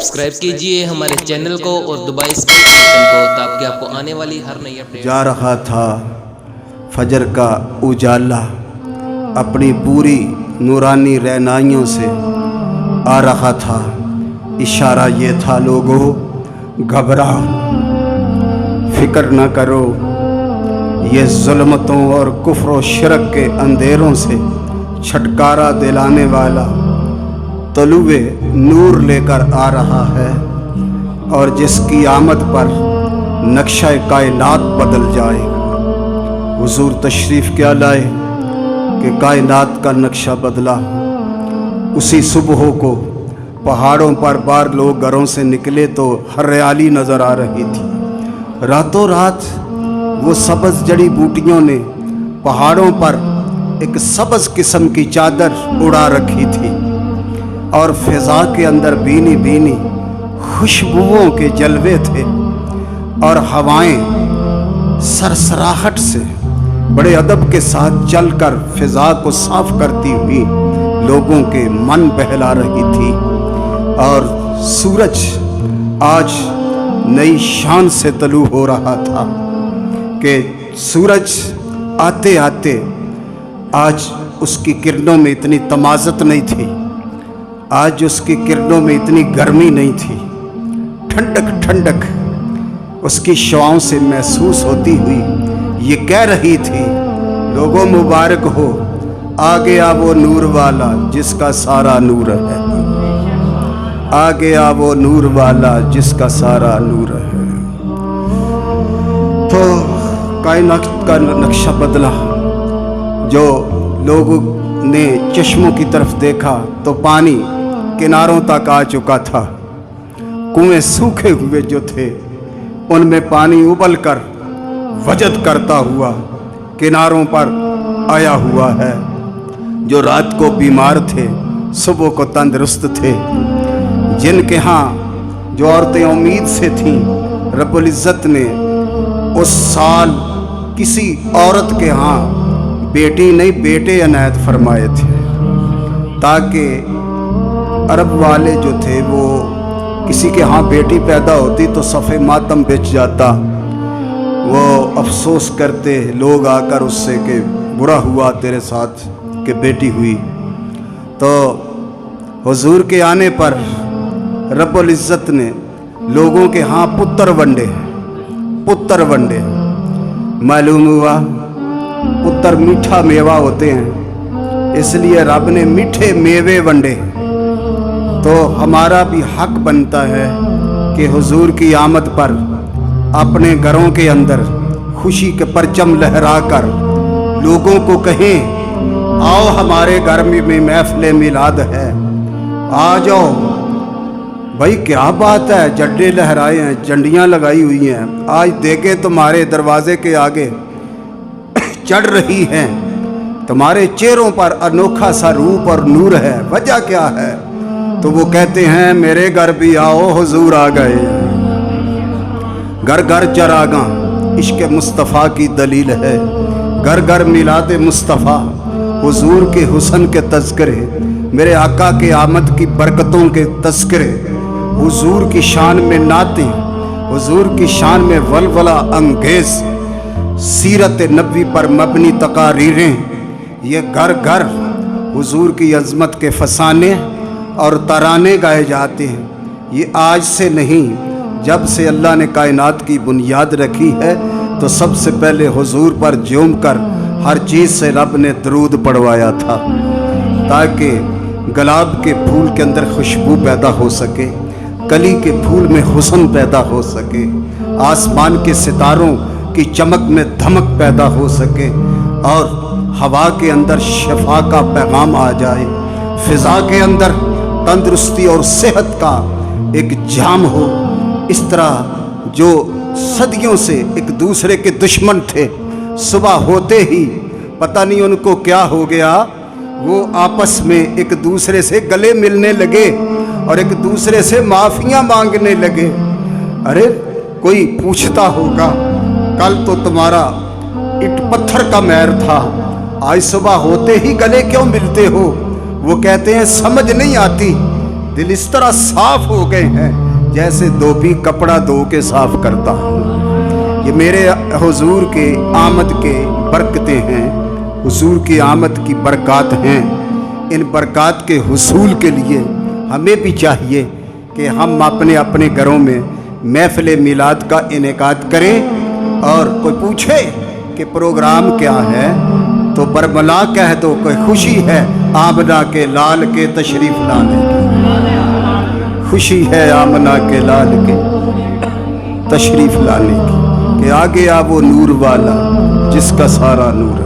Subscribe कीजिए हमारे channel को और दबाइए इस बेल आइकन को ताकि आपको आने वाली हर नई अपडेट। जा रहा था फजर का उजाला अपनी पूरी नूरानी रहनाइयों से आ रहा था। इशारा ये था, लोगों घबराओ, फिक्र न करो, ये जुल्मतों और कुफ्र व शिरक के अंधेरों से छुटकारा दिलाने वाला तलुए नूर लेकर आ रहा है, और जिसकी आमद पर नक्शा कायनात बदल जाएगा। हुजूर तशरीफ़ क्या लाए कि कायनात का नक्शा बदला। उसी सुबह को पहाड़ों पर बार लोग घरों से निकले तो हरियाली नज़र आ रही थी। रातों रात वो सब्ज़ जड़ी बूटियों ने पहाड़ों पर एक सब्ज़ किस्म की चादर उड़ा रखी थी, और फ़िज़ा के अंदर भीनी भीनी खुशबुओं के जलवे थे, और हवाएं सरसराहट से बड़े अदब के साथ चलकर फ़िज़ा को साफ करती हुई लोगों के मन बहला रही थी। और सूरज आज नई शान से तलू हो रहा था कि सूरज आते आते आज उसकी किरणों में इतनी तमाज़त नहीं थी, आज उसकी किरणों में इतनी गर्मी नहीं थी। ठंडक ठंडक उसकी शवाओं से महसूस होती हुई ये कह रही थी, लोगों मुबारक हो, आ गया वो नूर वाला जिसका सारा नूर है, आ गया वो नूर वाला जिसका सारा नूर है। तो कायनात का नक्शा बदला। जो लोगों ने चश्मों की तरफ देखा तो पानी किनारों तक आ चुका था। कुएं सूखे हुए जो थे उनमें पानी उबल कर वजद करता हुआ किनारों पर आया हुआ है। जो रात को बीमार थे सुबह को तंदुरुस्त थे। जिनके यहाँ जो औरतें उम्मीद से थीं, रब्बुल इज़्ज़त ने उस साल किसी औरत के यहाँ बेटी नहीं बेटे अनायत फरमाए थे, ताकि अरब वाले जो थे वो किसी के यहाँ बेटी पैदा होती तो सफ़े मातम बिछ जाता। वो अफसोस करते लोग आकर उससे कि बुरा हुआ तेरे साथ कि बेटी हुई। तो हुजूर के आने पर रब्बुल इज़्ज़त ने लोगों के यहाँ पुत्र वंडे। मालूम हुआ पुत्र मीठा मेवा होते हैं, इसलिए रब ने मीठे मेवे वंडे। तो हमारा भी हक बनता है कि हुजूर की आमद पर अपने घरों के अंदर खुशी के परचम लहराकर लोगों को कहें, आओ हमारे घर में महफिल मिलाद है, आ जाओ भाई। क्या बात है, झंडे लहराए हैं, झंडियाँ लगाई हुई हैं, आज देखे तुम्हारे दरवाजे के आगे चढ़ रही हैं, तुम्हारे चेहरों पर अनोखा सा रूप और नूर है, वजह क्या है? तो वो कहते हैं, मेरे घर भी आओ, हुजूर आ गए। घर घर चरागा इश्क मुस्तफ़ा की दलील है, घर घर मिलाद मुस्तफ़ा, हुजूर के हुस्न के तज़किरे, मेरे आका के आमद की बरकतों के तज़किरे, हुजूर की शान में नाते, हुजूर की शान में वलवला अंगेज़ सीरत नबी पर मबनी तकारीरें, ये घर घर हुजूर की अज़मत के फसाने और तराने गाए जाते हैं। ये आज से नहीं, जब से अल्लाह ने कायनात की बुनियाद रखी है तो सबसे पहले हुजूर पर झूम कर हर चीज़ से रब ने दरूद पढ़वाया था, ताकि गुलाब के फूल के अंदर खुशबू पैदा हो सके, कली के फूल में हुस्न पैदा हो सके, आसमान के सितारों की चमक में धमक पैदा हो सके, और हवा के अंदर शिफा का पैगाम आ जाए, फ़िज़ा के अंदर तंदुरुस्ती और सेहत का एक जाम हो। इस तरह जो सदियों से एक दूसरे के दुश्मन थे, सुबह होते ही पता नहीं उनको क्या हो गया, वो आपस में एक दूसरे से गले मिलने लगे और एक दूसरे से माफ़ियाँ मांगने लगे। अरे कोई पूछता होगा, कल तो तुम्हारा ईंट पत्थर का मैर था, आज सुबह होते ही गले क्यों मिलते हो? वो कहते हैं समझ नहीं आती दिल इस तरह साफ हो गए हैं जैसे धोबी कपड़ा धो के साफ करता है। ये मेरे हुजूर के आमद के बरकतें हैं, हुजूर की आमद की बरक़ात हैं। इन बरक़ात के हुसूल के लिए हमें भी चाहिए कि हम अपने अपने घरों में महफ़िल मिलाद का इनेकाद करें। और कोई पूछे कि प्रोग्राम क्या है तो बरमला कह दो कोई खुशी है आमना के लाल के तशरीफ़ लाने की, खुशी है आमना के लाल के तशरीफ़ लाने की, कि आ गया वो नूर वाला जिसका सारा नूर है।